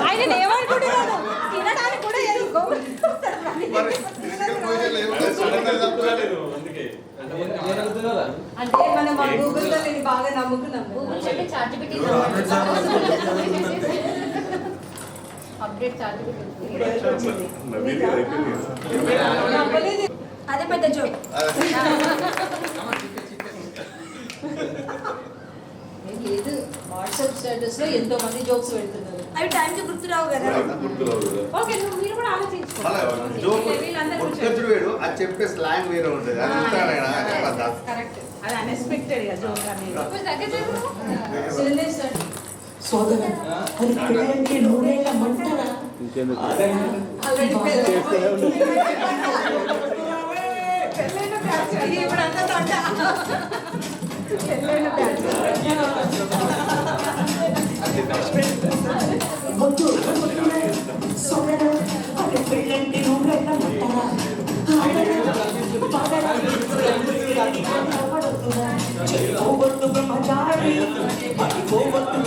ఆయన ఏమనుకుంటున్నాడు తినడానికి కూడా అంటే మనం మా గూగుల్లో నేను బాగా నమ్ముకున్నాము. అదే పెద్ద జోక్. లేదు వాట్సాప్ స్టేటస్ లో ఎంతో మంది జోక్స్ పెడుతున్నారు. అవి టైంకి గుర్తురావు కదా. ఓకే మీరు కూడా ఆలోచించుకోండి. అది చెప్పే స్లాంగ్ వేరే ఉంటుంది. కరెక్ట్. అది అన్ఎక్స్పెక్టెడ్ గా జోక్ అనేది. సోదరా అది పెళ్ళంటే నూనెల మంటరా సోదరా అది పెళ్ళంటే నూనెల మంటరా పోగొట్టు బ్రహ్మచారి పోగొట్టు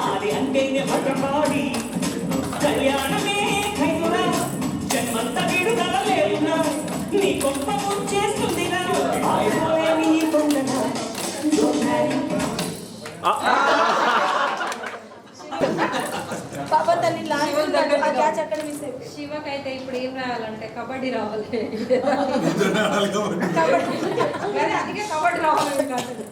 ఆది అంటేనే భద్రపాడి కళ్యాణమే ఖైదురా జన్మంత వీడుదల లేవునా నీ గొప్ప చేస్తుందిరా ఆయుధమే నీ కొండనా శివకైతే ఇప్పుడు ఏం రావాలంటే కబడ్డీ రావాలి. అందుకే కబడ్డీ రావాలి.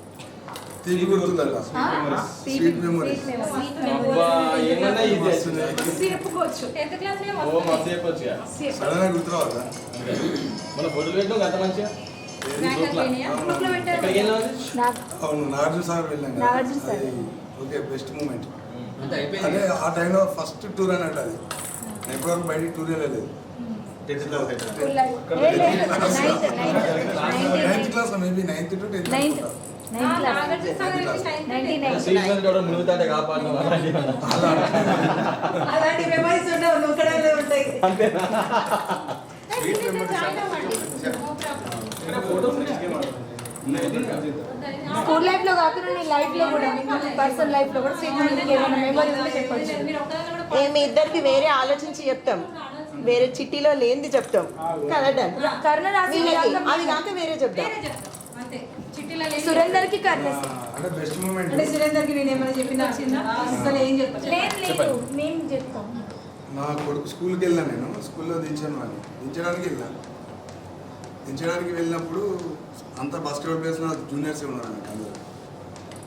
నాగార్జున సాగర్ వెళ్ళాం కదా, ఓకే బెస్ట్ మూమెంట్. అదే ఆ టైంలో ఫస్ట్ టూర్ అన్నట్టు. అది ఎప్పటివరకు బయటికి టూర్ వెళ్ళలేదు. 9th class maybe 9th to 10th. అలాంటి మెమరీస్ ఉండవు, నువ్వు ఉంటాయి. స్కూల్ లైఫ్ లో కాకుండా నీ లైఫ్ లో కూడా, పర్సనల్ లైఫ్ లో కూడా మెమరీ చెప్పచ్చు. మీ ఇద్దరికి వేరే ఆలోచించి చెప్తాం, వేరే చిట్టీలో లేనిది చెప్తాం కదా. అది కాక వేరే చెప్తాం. సురేందర్ కి అంటే సురేందర్ కి నేను ఏమైనా చెప్పినా అసలు ఏం చెప్తాను. మేము చెప్తాం. నా కొడుకు స్కూల్కి వెళ్ళాను, నేను స్కూల్లో దించాను. అని దించడానికి వెళ్ళినప్పుడు అంతా బాస్కెట్బాల్ ప్లేయర్స్ నా జూనియర్సే ఉన్నారు నాకు అందరూ.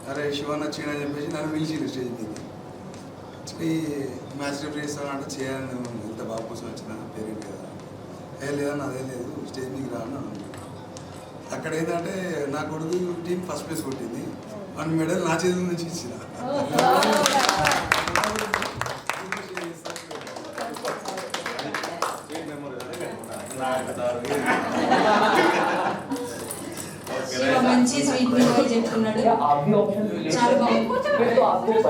అరే శివన్ వచ్చింది అని చెప్పేసి నన్ను పిలిచింది స్టేజ్ మీద. మ్యాచ్ రిఫర్ చేస్తానంటే చేయాలని ఎంత బాగా కోసం వచ్చిన పేరెంట్ కదా. లేదని అదే లేదు స్టేజ్ మీకు రాను. అక్కడ ఏంటంటే నా కొడుకు టీం ఫస్ట్ ప్లేస్ కొట్టింది. వన్ మెడల్ నా చేతుల నుంచి ఇచ్చిన. మంచి స్వీట్ మెమరీ చెప్తున్నాడు. చాలా బాగుంది.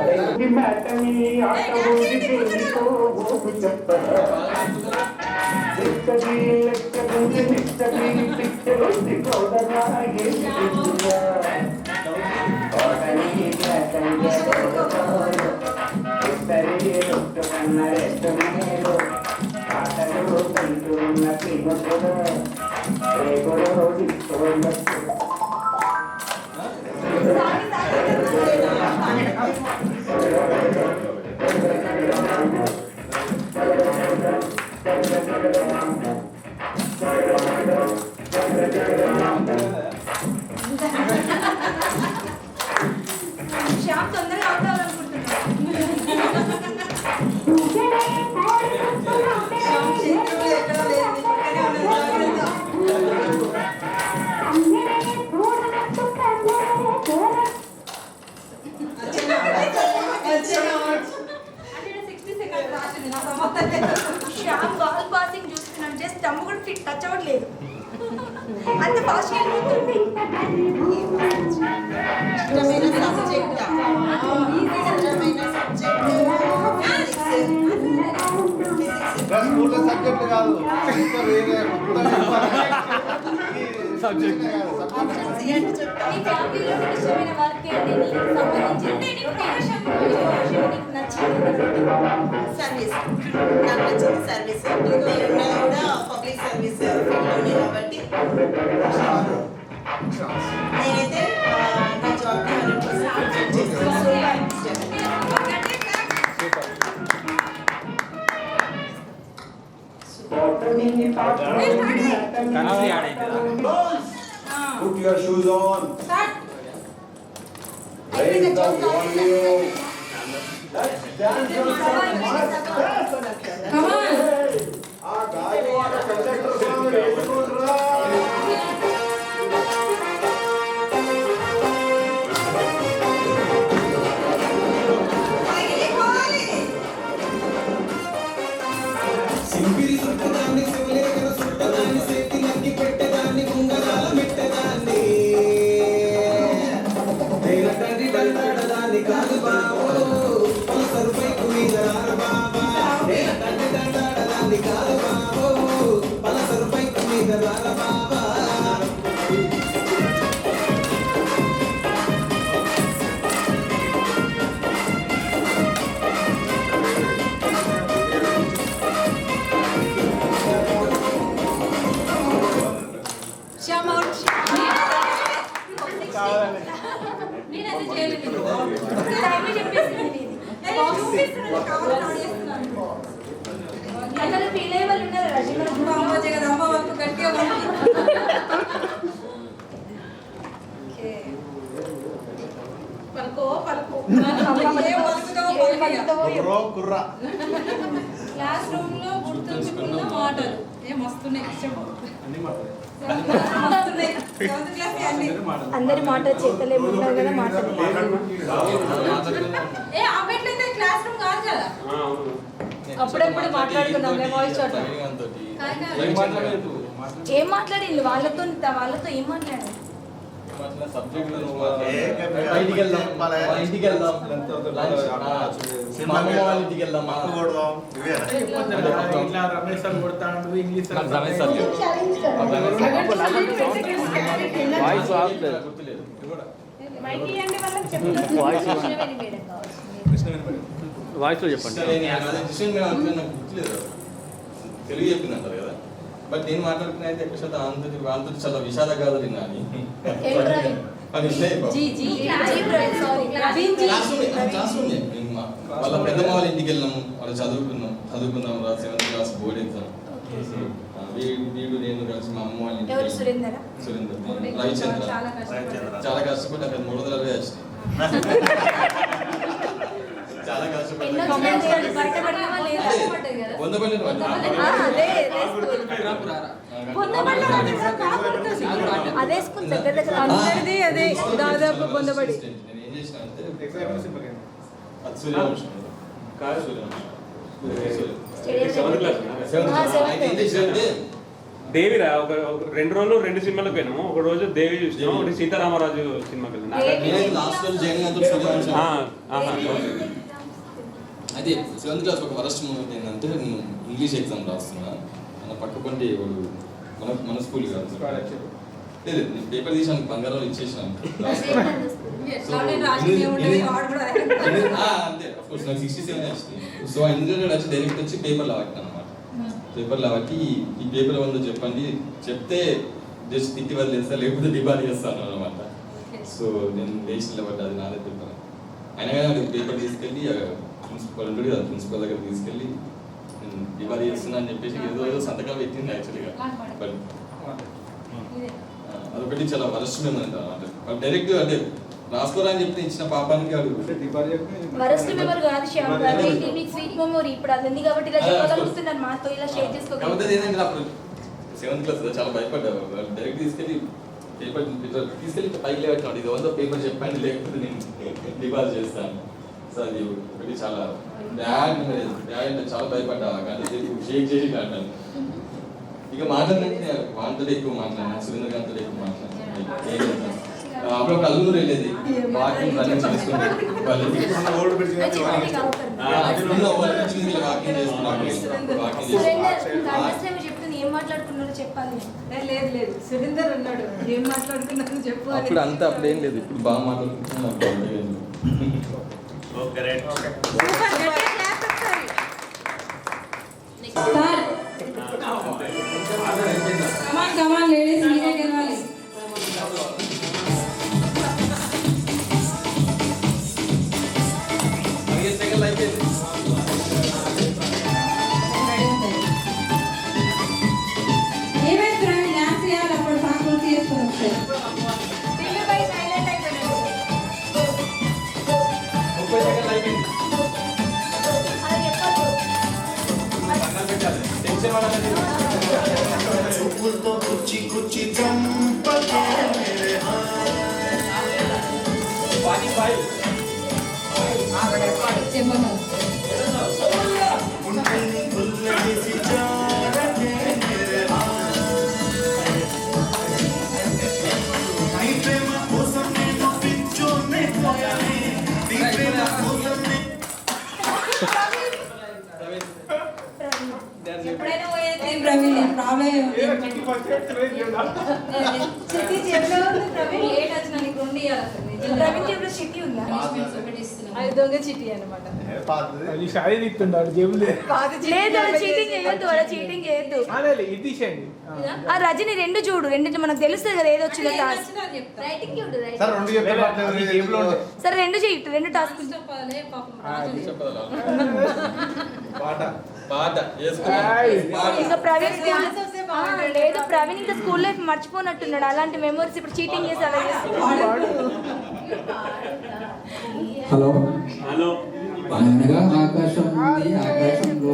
శ్యామ్ తొందరగా అవుట్ శ్యామ్ బాల్ పాసింగ్ చూస్తున్నాడు, జస్ట్ దమ్ము కూడా ఫిట్ టచ్ అవ్వట్లేదు. అంత ఫాస్ట్ సబ్జెక్ట్ కాదు. నీ ఫ్యామిలీలో నీకు ఇష్టమైన వర్క్ ఏంటి? నీకు సంబంధించి నీకు నచ్చింది సర్వీస్ నాకు నచ్చింది సర్వీస్. నేనున్నా కూడా పబ్లిక్ సర్వీస్ ఫీల్డ్లోనే కాబట్టి నేనైతే నా జాబ్ని 100% చేస్తాను. Put your shoes on. Raise the volume. Let's dance on some march. Come on. ఆ గాయవాడ కండక్టర్ స్వామి వేసుకుంటురా. సింపిరి సుట్టదాన్ని శివలేఖన సుట్టదాన్ని సేతి నక్కి పెట్టదాన్ని ఉంగరాల మెట్టదాన్ని నేను తండ్రి దండాడదాన్ని కాదు బాబు పలసరుపై మీద రార బాబా నేను తండ్రి దండాడదాన్ని కాదు బాబు పలసరుపై మీద రార బాబా Come out. నేను అది చేయలేదు. టైం చెప్పేసింది అసలు ఫీల్ అయ్యే వాళ్ళు ఉన్నారు రజనీ అమ్మ జగన్ అమ్మ వరకు గట్టిగా పలుకో పలుకో క్లాస్ రూమ్ లో గుర్తుంచుకున్న మాటలు ఏం వస్తున్నాయి అందరి మాట చేతలే ఉంటారు కదా మాటలు ఏ అప్పట్లయితే క్లాస్ రూమ్ కాదు కదా అప్పుడప్పుడు మాట్లాడుకున్నాం వాయిస్ చాట్. ఏం మాట్లాడిండు వాళ్ళతో ఏం మాట్లాడారు? ఇంటికి వెళ్దాం మా అమ్మమ్మ వాళ్ళ ఇంటికి వెళ్దాం వాయిస్ లో చెప్పండి. తెలుగు చెప్పిందంటారు కదా, బట్ నేను మాట్లాడుకున్నా అయితే ఎక్కువ శాతం వాళ్ళతో చాలా విషాద గాథలు విన్నాను. వాళ్ళ పెద్దమ్మ వాళ్ళ ఇంటికి వెళ్ళాము, వాళ్ళు చదువుకుందాం రా 7th క్లాస్ బోర్డ్ ఎగ్జామ్. వీడు నేను కలిసి మా అమ్మ వాళ్ళ ఇంటికి సురేందర్ రవిచంద్ర చాలా కష్టపడి అక్కడ 360 వచ్చినాయి. చాలా కష్టపడి అదే స్కూల్ దగ్గర దగ్గర అందరిది అదే దాదాపు పొందబడి నేను ఏం చేసిన అంటే సూర్యవంశం దేవిరా ఒక 2 రోజులు 2 సినిమాలకు పోయినాము. ఒక రోజు దేవి చూసినాము, ఒకటి సీతారామరాజు సినిమాకి వెళ్ళినా. లాస్ట్ రోజు జైన్ సూర్యవంశం. అదే 7th క్లాస్ ఒక వరస్ట్ మూమెంట్ ఏంటంటే నేను ఇంగ్లీష్ ఎగ్జామ్ రాస్తున్నా, మన పక్క పంటి మన స్కూల్ కాదు లేదు, నేను పేపర్ తీసాను, బంగారాలు ఇచ్చేసాను. అంతే అఫ్కోర్స్ నాకు 67 వచ్చింది. సో ఇంటర్నెట్ వచ్చి డైరెక్ట్ వచ్చి పేపర్లో పట్టాను అనమాట. పేపర్లో బట్టి ఈ పేపర్ ఉందో చెప్పండి, చెప్తే జస్ట్ తిట్టి వదిలేస్తా, లేకపోతే డిబార్ చేస్తాను అనమాట. సో నేను లేచి నిలబడ్డా, అది నాదే పేపర్. అయినా కానీ పేపర్ తీసుకెళ్ళి ప్రిన్సిపల్ ఉంటుంది కదా, ప్రిన్సిపల్ దగ్గర తీసుకెళ్ళి నేను డిబార్ చేస్తున్నా అని చెప్పేసి ఏదో సంతకాలు పెట్టింది యాక్చువల్గా. బట్ అదొకటి చాలా వరస్ట్ మెమరీ అనమాట. డైరెక్ట్ అంటే రాసుకోరా అని చెప్పి ఇచ్చిన పాపానికి వరస్ట్ మెమరీ కాదు శ్యామ్ గారు, మీకు స్వీట్ మెమరీ. ఇప్పుడు అది ఉంది కాబట్టి ఇలా చెప్పగలుగుతున్నాను, మాతో ఇలా షేర్ చేసుకోగలుగుతాను. ఏంటంటే అప్పుడు 7th క్లాస్ చాలా భయపడ్డారు. డైరెక్ట్ తీసుకెళ్ళి పేపర్ తీసుకెళ్ళి పైకి లేవట్టు, ఇది వందో పేపర్ చెప్పండి లేకపోతే నేను డిపాజిట్ చేస్తాను. సో అది ఒకటి చాలా బ్యాడ్ మెమరీ. బ్యాడ్ అంటే చాలా భయపడ్డా, అంటే షేక్ చేసి అంటాను. ఇక మాట్లాడినట్టు వాళ్ళతో ఎక్కువ మాట్లాడినా, సురేంద్ర గారితో ఎక్కువ మాట్లాడినా. అప్పుడు కల్లూరు వెళ్ళేది, వాకింగ్ రన్నింగ్ చేసుకుంటే వాకింగ్ చేసుకున్నాను. చెప్తుంది ఏం మాట్లాడుకున్నారో చెప్పాలి. లేదు లేదు సురేందర్ అన్నాడు ఏం మాట్లాడుకున్నాను చెప్పు అని. అప్పుడు అంతా అప్పుడేం లేదు, ఇప్పుడు బాగా మాట్లాడుకుంటున్నాం. కమాన్ లేడీస్ మీరే గెలవాలి. ఏమైతే డాన్స్ చేయాలి అప్పుడు సాకులు చేసుకొని వస్తాయి. పిల్లపై సైలెంట్ అయిపోయినాడు. అది చెప్పమను. ఎప్పుడైనా పోయేది ప్రవీణ్ ప్రాబ్లం చిట్టి జేబులో ఉంది. ప్రవీణ్ లేట్ వచ్చిన నీకు 2 ఇవ్వాలి. ప్రవీణ్ జేబులో చిట్టి ఉందా? అది దొంగ చిట్టి అనమాట. లేదు అది చీటింగ్ చేయొద్దు, అలా చీటింగ్ చేయొద్దు. ఆ రజని 2 చూడు, 2 మనకు తెలుస్తుంది కదా ఏదో వచ్చిందో టాస్క్. రైటింగ్ చూడు, సరే 2 చేయి, 2 టాస్క్. ఇంకా ప్రవీణ్ లేదు, ప్రవీణ్ ఇంకా స్కూల్ లైఫ్ మర్చిపోనట్టున్నాడు. అలాంటి మెమోరీస్ ఇప్పుడు చీటింగ్ చేసి అలా చేస్తున్నాడు. హలో హలో అనగా ఆకాశం ఉంది, ఆకాశంలో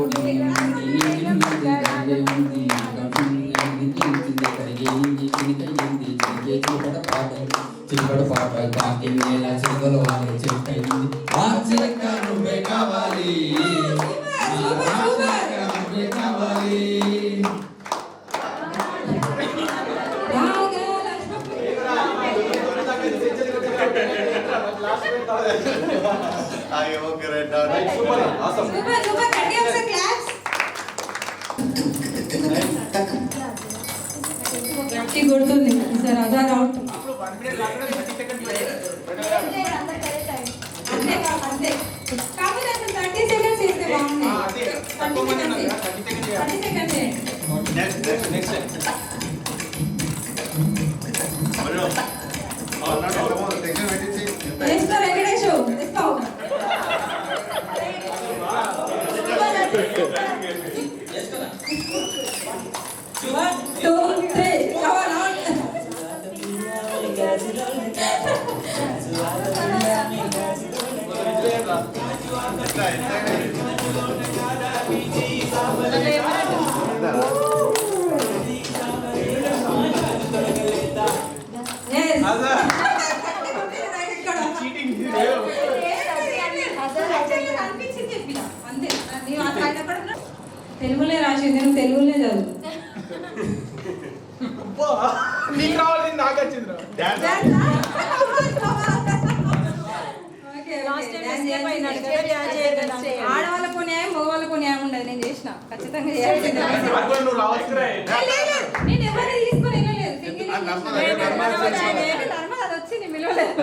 చిలకడ పాట కాకి నేల చిలకలు వాళ్ళు చెప్పండి ఆ చిలక నువ్వే కావాలి, నువ్వే కావాలి. గట్టి కొడుతుంది సార్. అదా అవుట్ అంతే. కాకపోతే అసలు 30 సెకండ్స్ ఇస్తే బాగుంది. 30 సెకండ్స్ వెంకటేష్ ఇస్తావు. 1 2 3 తెలుగులే రాసింది, నేను తెలుగులే చదువు. ఆడవాళ్ళకు న్యాయం, మగవాళ్ళకు న్యాయం ఉండదు. నేను చేసిన ఖచ్చితంగా చేయాల్సింది. నేను ఎవరిని తీసుకొని వెళ్ళలేదు. అది వచ్చి నేను పిలవలేదు.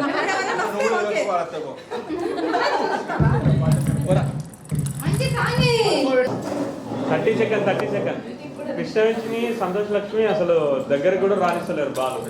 30 సెకండ్. కృష్ణవేణిని సంతోష్ లక్ష్మి అసలు దగ్గర కూడా రాణిస్తలేరు బాలు.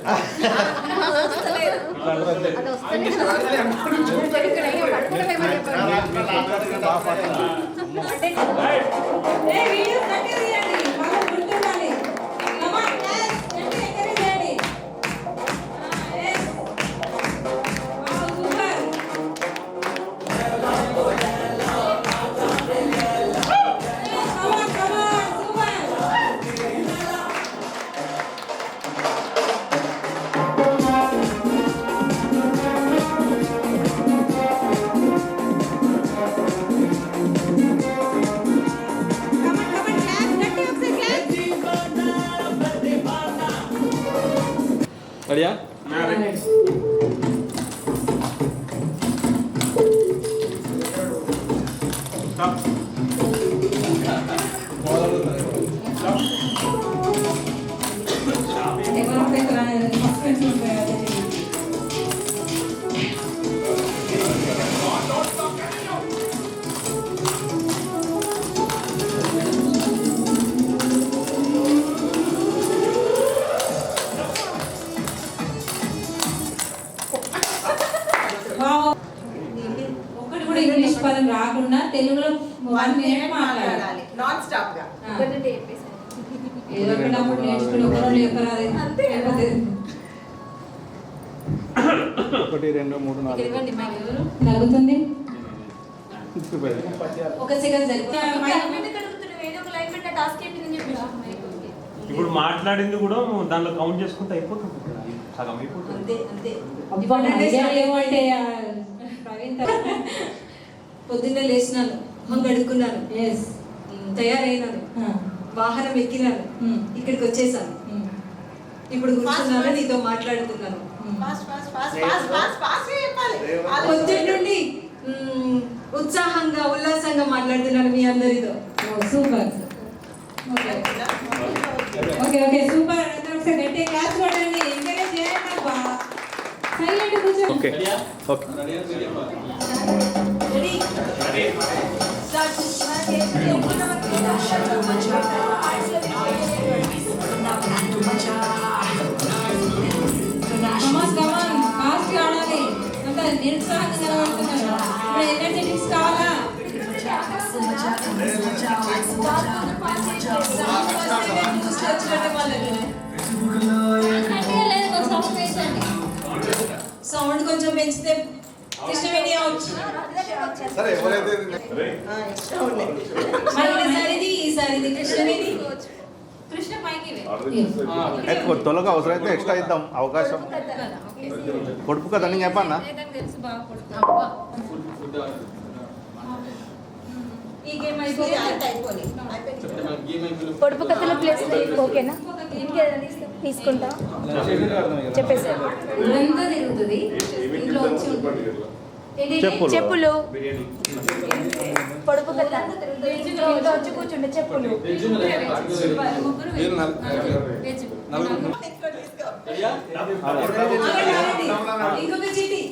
రెడీయా? Stop. తెలుగులో 1 minute మాట్లాడాలి. మాట్లాడాలి నాన్ స్టాప్ గా. ఏదో ఒకటి అప్పుడు నేర్చుకుని ఒకరోజు చెప్పరాదు. అంతే కదా. 1 2 3 4 ఇవ్వండి మైక్. ఎవరు నలుగుతుంది? ఒక సెకండ్ సరే. ఏదో ఒక లైన్ పెట్టిన టాస్క్ అయిపోయిందని చెప్పి ఇప్పుడు మాట్లాడింది కూడా దాంట్లో కౌంట్ చేసుకుంటే అయిపోతుంది కదా. సగం అయిపోతుంది. అంతే అంతే. ఇప్పుడు ఏమంటే ప్రవీణ్ పొద్దున్నే లేచినాను, మొహం కడుక్కున్నాను, తయారైనాను, వాహనం ఎక్కినాను, ఇక్కడికి వచ్చేసాను, ఇప్పుడు కూర్చున్నాను, నీతో మాట్లాడుతున్నాను. పొద్దున్న నుండి ఉత్సాహంగా ఉల్లాసంగా మాట్లాడుతున్నాను మీ అందరితో. సూపర్. Okay okay super. ఒకసారి గట్టి క్లాస్ కొట్టండి, ఎంకరేజ్ చేయండి. అబ్బా సైలెంట్ కూర్చో. Okay okay ready start. Come on fast ఆడాలి. అంత నిరుత్సాహంగా కనబడుతున్నారు. ఇప్పుడు ఎనర్జెటిక్స్ కావాలా? సౌండ్ కొంచెం పెంచితే కృష్ణవేణి అవుట్. సరే ఎవరైతే ఈసారిది కృష్ణవేణి. కృష్ణ పైకి తొలగా అవసరమైతే ఎక్స్ట్రా ఇద్దాం అవకాశం. పొడుపు కదా నేను చెప్పన్నా. పొడుపు కథల ప్లేస్ ఓకేనా? తీసుకుంటా చెప్పేసారు. ఎంత తిరుగుతుంది ఇంట్లో వచ్చి చెప్పులు పొడుపు కథ ఇంట్లో వచ్చి కూర్చుంటే చెప్పులు. ఇంకొక చీటి.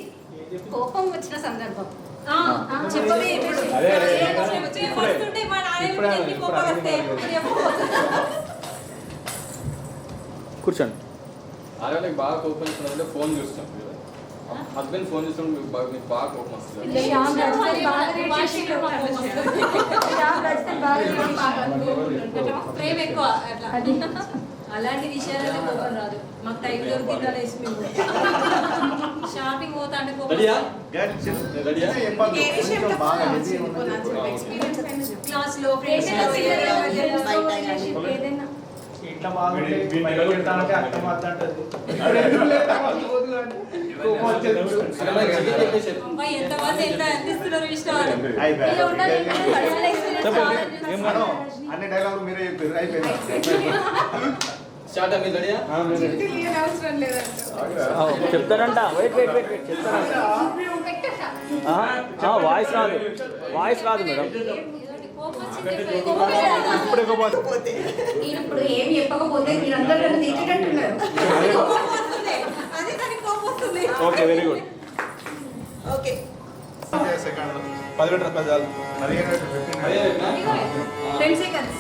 కోపం వచ్చిన సందర్భం చెప్పవే. వస్తుంటే మా నాన్న కోపం వస్తే కూర్చోండి. ఆడవాళ్ళకి బాగా కోపం వచ్చినప్పుడు ఫోన్ చూస్తాం. హస్బెండ్ ఫోన్ చూసినప్పుడు మీకు బాగా కోపం వస్తుంది. ప్రేమ ఎక్కువ అట్లా. అలాంటి విషయాలలో కోపం రాదు. మాకు టైం దొరికిందా షాపింగ్ పోతా అంటే కోపం. క్లాస్ లో ఇట్లా బాగుంటే అర్థం మాట్లాడుతుంది. ఎంతమంది ఎంత అందిస్తున్నారు ఇష్టం. అన్ని డైలాగులు మీరే చెప్పారు. అయిపోయింది. స్టార్ట్ అయ్యి రెడీయా? చెప్తానంట. వెయిట్ చెప్తానంట. వాయిస్ రాదు మేడం. ఇప్పుడు ఏమి చెప్పకపోతే మీరందరూ తిట్టినట్టున్నారు. Okay very good. ఓకే 10 మినిట్లు చాలు. 10 seconds.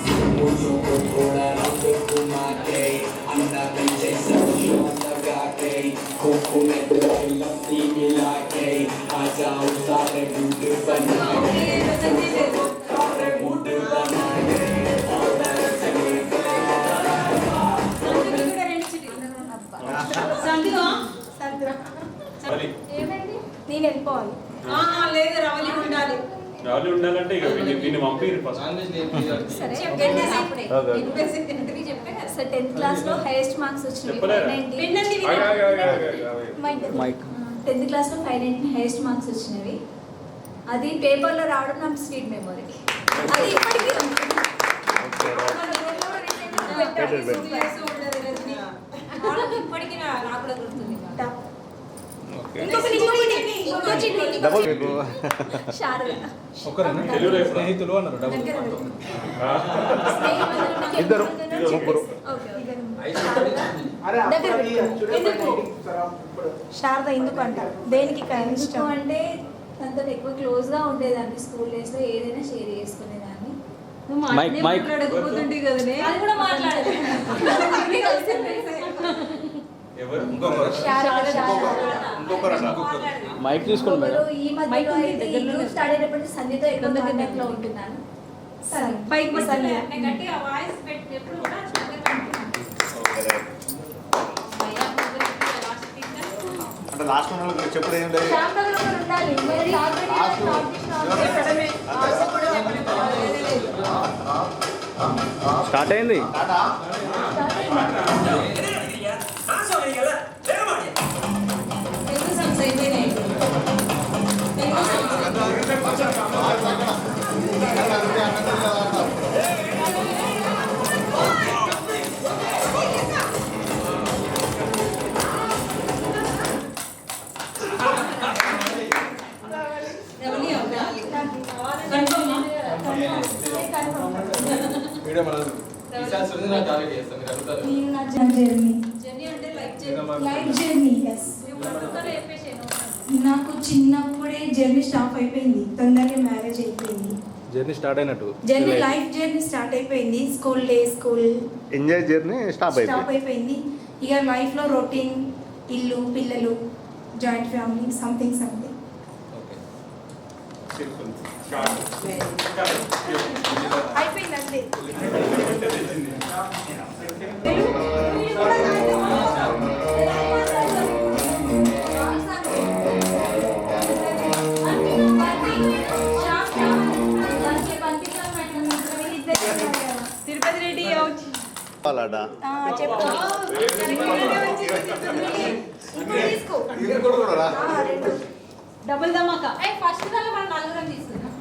నేను వెళ్ళిపోవాలి. లేదు రవలి ఉండాలి. రావాలి ఉండాలంటే ఇక దీన్ని పంపిరు ఫస్ట్. సరే చెప్పండి. సార్ 10th క్లాస్ లో హైయెస్ట్ మార్క్స్ వచ్చినాయి. 10th క్లాస్ లో 590 హైయెస్ట్ మార్క్స్ వచ్చినవి. అది పేపర్లో రావడం నా స్వీట్ మెమరీ. అది ఇప్పటికీ ఇప్పటికీ నాకు కూడా గుర్తుంది. స్నేహితులు అన్నారు. ఇద్దరు ముగ్గురు. శారద ఎందుకు అంటారు? దేనికి ఇష్టం అంటే తనతో ఎక్కువ క్లోజ్ గా ఉండేదాన్ని. స్కూల్ డేస్ లో ఏదైనా షేర్ చేసుకునేదాన్ని. మాట్లాడకపోతుంటే కదనే అది కూడా మాట్లాడలేదు. మైక్ తీసుకోండి మేడం. ఈ మధ్యలో అయితే ఈ గ్రూప్ స్టార్ట్ అయినప్పుడు సంధ్యతో ఎక్కువ కాంటాక్ట్ లో ఉంటున్నాను. పైకి సంధ్య గట్టిగా వాయిస్ పెట్టి ఎప్పుడు కూడా అంటే లాస్ట్ వాళ్ళకి చెప్పడం ఏం లేదు. శ్యామనగర్ ఒకరు ఉండాలి. మరి స్టార్ట్ అయింది. తెలుగు సాంగ్స్ అయిపోయినాయి. నాకు చిన్నప్పుడే జర్నీ స్టాప్ అయిపోయింది. తొందరగా మ్యారేజ్ అయిపోయింది. జర్నీ స్టార్ట్ అయినట్టు. జర్నీ లైఫ్ జర్నీ స్టార్ట్ అయిపోయింది. స్కూల్ ఎంజాయ్ జర్నీ స్టాప్ అయిపోయింది. ఇక లైఫ్ లో రొటీన్, ఇల్లు, పిల్లలు, జాయింట్ ఫ్యామిలీ, సంథింగ్ అయిపోయింది అంతే. తిరుపతి రెడ్డి డబుల్ ధమాకా. ఫస్ట్ దాలో మనం నలుగురం తీసుకున్నాం.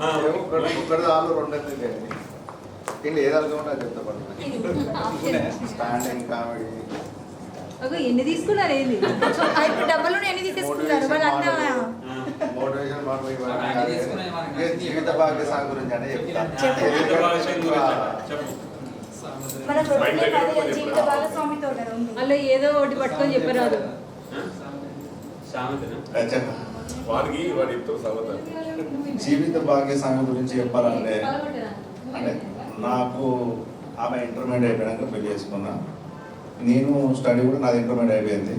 ఎన్ని తీసుకున్నారు ఏంది? ఇప్పుడు డబ్బులు ఎన్ని తీసుకున్నారు వాళ్ళంతా? జీవిత భాగ్య సాగు గురించి అంటే మన జీవిత భాగస్వామితో అలా ఏదో ఒకటి పట్టుకొని చెప్పరాదు. జీవిత భాగ్యస్వామి గురించి చెప్పాలంటే అంటే నాకు ఆమె ఇంటర్మీడియట్ అయిపోయాక పెళ్లి చేసుకున్నా. నేను స్టడీ కూడా నాది ఇంటర్మీడియట్ అయిపోయింది.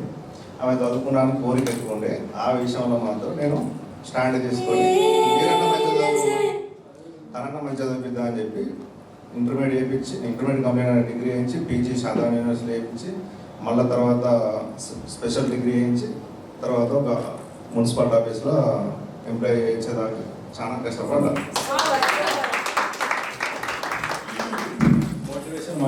ఆమె చదువుకున్నాను కోరిక ఎక్కువండే. ఆ విషయంలో మాత్రం నేను స్టాండ్ తీసుకొని తనన్నా మంచి చదివిద్దా అని చెప్పి ఇంటర్మీడియట్ వేయించి, ఇంటర్మీడియట్ కంప్లీట్ అయిన డిగ్రీ వేయించి, పీజీ శాంతారాం యూనివర్సిటీ వేయించి, మళ్ళీ తర్వాత స్పెషల్ డిగ్రీ వేయించి, తర్వాత ఒక మున్సిపల్ ఆఫీస్లో ఎంప్లాయీ వేయించేదాకా చాలా కష్టపడ్డా. మోటివేషన్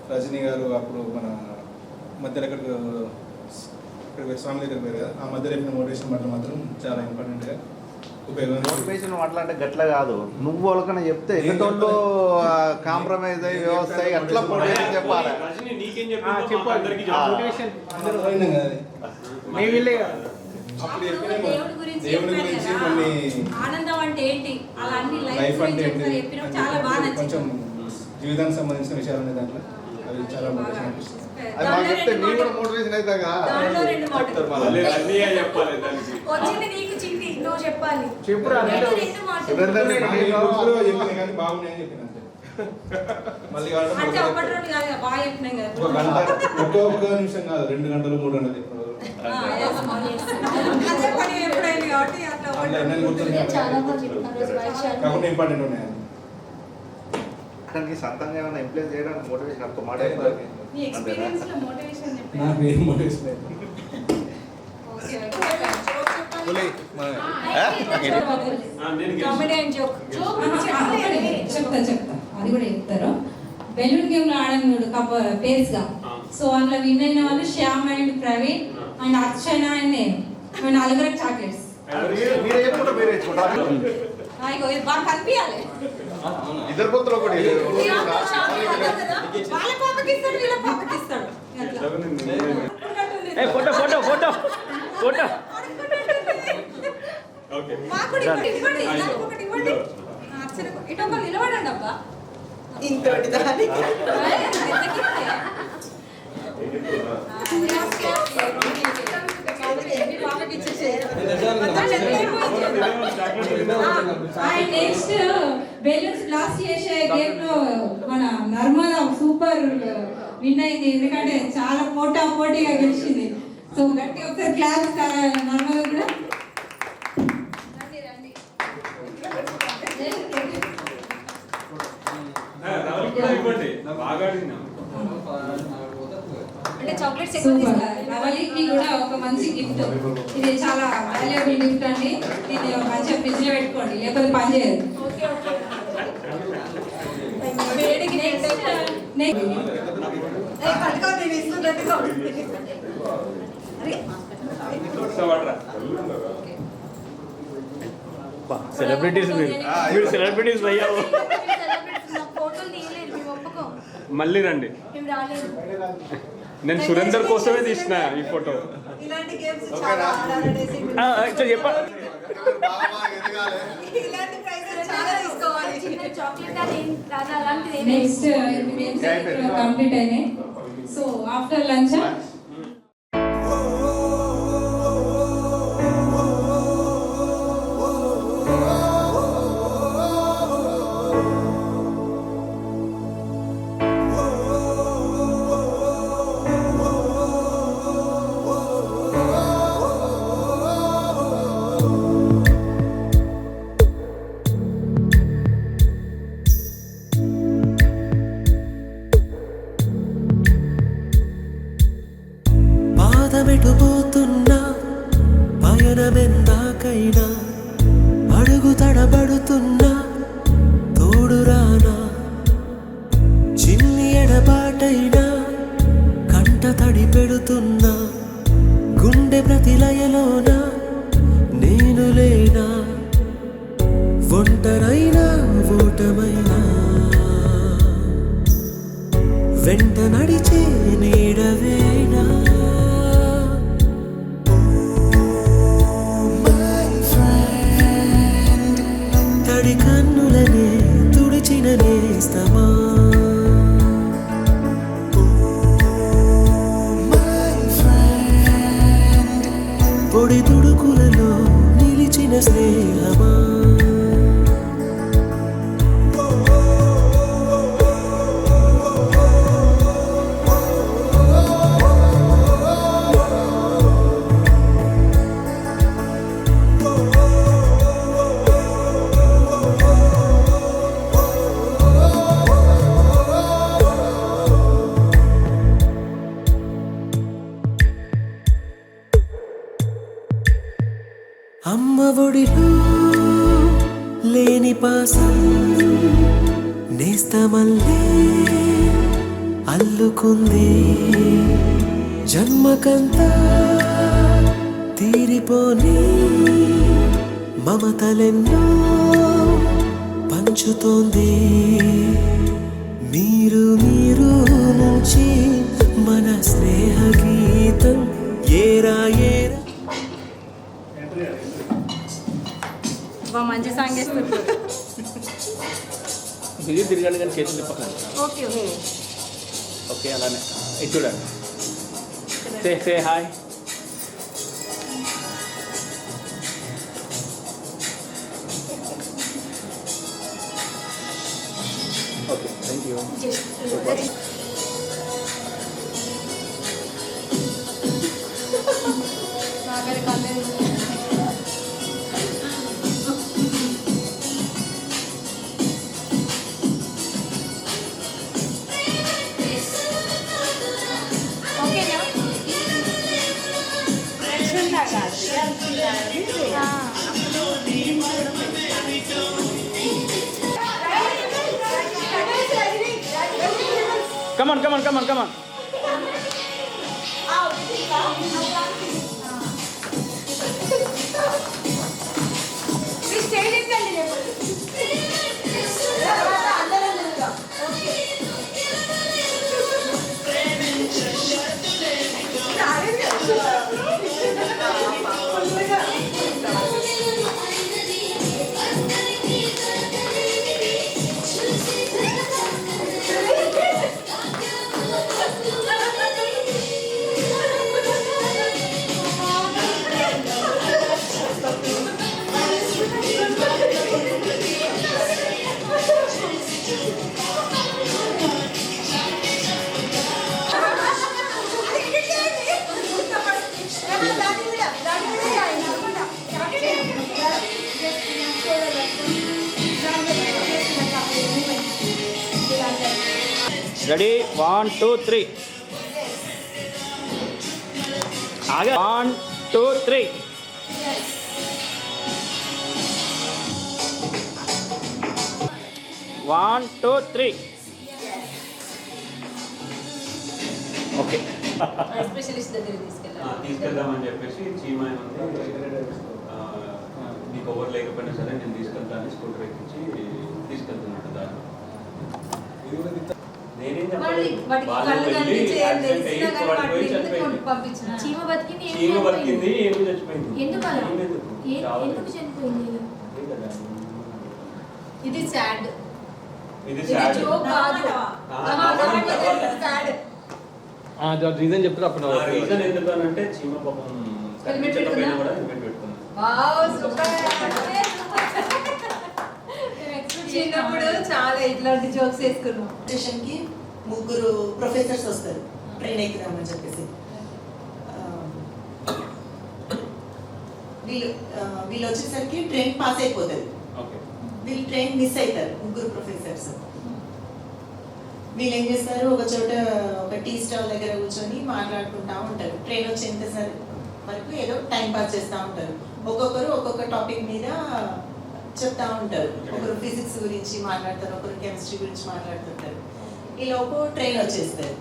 రజనీ గారు అప్పుడు మన మధ్యలో స్వామి దగ్గర పోయారు కదా, ఆ మధ్యలో చెప్పిన మోటివేషన్ మాటలు మాత్రం చాలా ఇంపార్టెంట్గా ఉపయోగం. మోటివేషన్ మాటలు అంటే గట్ల కాదు, నువ్వు వాళ్ళకన్నా చెప్తే ఎన్నోళ్ళు కాంప్రమైజ్ అయ్యి వ్యవస్థ అట్లా మోటివేషన్ చెప్పాలి. దేవుడి గురించి కొన్ని ఆనందం అంటే ఏంటి, అలా అన్ని లైఫ్ అంటే ఏంటి, చాలా బాగా నచ్చింది. కొంచెం జీవితానికి సంబంధించిన విషయాలు ఉన్నాయి దాంట్లో, అవి చాలా మోటివేషన్ అనిపిస్తుంది. అది మాకు చెప్తే నేను కూడా మోటివేషన్ అవుతా కదా. వచ్చింది నీకు చింటి, నువ్వు చెప్పాలి. చెప్పిన కానీ బాగున్నాయని చెప్పిన అంతే. మళ్ళీ అంటే ఒకటి రెండు కాదు కదా, బాగా చెప్పినాం కదా. ఒక గంట ఒక్క నిమిషం కాదు, 2 గంటలు 3 గంటలు చెప్పిన కాకుండా ఇంపార్టెంట్ ఉన్నాయి. దానికి సొంతంగా ఏమైనా ఇంప్లైజ్ చేయడానికి మోటివేషన్ ఒక మాట నాకు ఏం మోటివేషన్ లేదు. చెప్తా అది కూడా చెప్తారు. బెలూన్ గేమ్ లో ఆడాను పేర్స్ గా. సో అందులో విన్ అయిన వాళ్ళు Shyam and Praveen and Archana and నేను. మేము 4 చాక్లెట్స్. బాగా కనిపించాలి. ఇద్దరు పొత్తులు ఒకటి వాళ్ళ పాపకి ఇస్తాడు, వీళ్ళ పాపకి ఇస్తాడు. ఫోటో ఫోటో ఫోటో ఫోటో ఇటు నిలబడండి అబ్బా. ఇంకోటి దానికి పాపకి ఇచ్చేసి అండ్ నెక్స్ట్ బెలూన్స్ బ్లాస్ట్ చేసే గేమ్ లో మన నర్మదా సూపర్ విన్ అయింది, ఎందుకంటే చాలా పోటీగా గెలిచింది. సో గట్టిగా ఒకసారి క్లాస్ నర్మదా కూడా. రవలికి కూడా ఒక మంచి గిఫ్ట్, ఇది చాలా వాల్యుబుల్ గిఫ్ట్ అండి. ఇది మంచిగా ఫ్రిడ్జ్ లో పెట్టుకోండి, లేకపోతే పని చేయదు. సెలబ్రిటీస్ మీరు సెలబ్రిటీస్ అయ్యావు. మళ్ళీ రండి, నేను సురేందర్ కోసమే తీసిన ఈ ఫోటో. చెప్పండి. నెక్స్ట్ కంప్లీట్ అయినాయి. సో ఆఫ్టర్ లంచ్ పాదమెటుపోతున్నా పయనమెందాకైనా అడుగు తడబడుతున్నా తోడురానా, చిన్ని ఎడబాటైనా కంట తడి పెడుతున్నా గుండె ప్రతిలయలోన నేను లేనా, ఒంటరైనా ఓటమైనా వెంట నడిచే నీడవేనా. తడి కన్నులనే తుడిచిన నేస్తమా, పొడి తుడుకులలో నిలిచిన స్నేహమా. అమ్మ ఒడిలో లేని పాసం నేస్తమల్లే అల్లుకుంది, జన్మకంతా తీరిపోని మమతలెన్నో పంచుతోంది. మీరు నుంచి మన స్నేహ గీతం ఏరా ఏరా. మంచి సాంగ్ వేస్తుంది. తిరగండి కానీ చేతులు తిప్పకండి. ఓకే ఓకే ఓకే, అలానే ఇది చూడండి. Say hi. Okay, thank you. Come on, come on, come on, come on. Ready 1 2 3 ఆగే 1 2 3 1 2 3 ఓకే స్పెషలిస్ట్ దగ్గర తీసుకెళ్దామని చెప్పేసి చీమ నీకు ఓవర్ లేకపోయినా సరే నేను తీసుకెళ్తాను స్కూటర్ ఎక్కించి తీసుకెళ్తున్నాడు దాన్ని నేనేం చీమ బతికింది చీమ బతికింది ఏమి చచ్చిపోయింది ఎందుకు అలా? ఎందుకు చనిపోయింది? ఇది సాడ్. ఇది సాడ్ రీజన్ చెప్తారు అప్పుడు రీజన్ ఎందుకనంటే చీమ పాపం చచ్చిపోయినా కూడా హెల్మెట్ పెట్టుకున్నాను. చిన్నప్పుడు చాలా ఇట్లాంటి జోక్స్ వేసుకున్నాం. స్టేషన్కి 3 ప్రొఫెసర్స్ వస్తారు ట్రైన్ ఎక్కుదామని చెప్పేసి. వీళ్ళు వచ్చేసరికి ట్రైన్ పాస్ అయిపోతుంది. వీళ్ళు ట్రైన్ మిస్ అవుతారు 3 ప్రొఫెసర్స్. వీళ్ళు ఏం చేస్తారు, ఒక చోట ఒక టీ స్టాల్ దగ్గర కూర్చొని మాట్లాడుకుంటా ఉంటారు. ట్రైన్ వచ్చేంత వరకు ఏదో టైం పాస్ చేస్తూ ఉంటారు. ఒక్కొక్కరు ఒక్కొక్క టాపిక్ మీద చెప్తా ఉంటారు. ఒకరు ఫిజిక్స్ గురించి మాట్లాడతారు, ఒకరు కెమిస్ట్రీ గురించి మాట్లాడుతుంటారు. ఈలోపు ట్రైన్ వచ్చేస్తారు.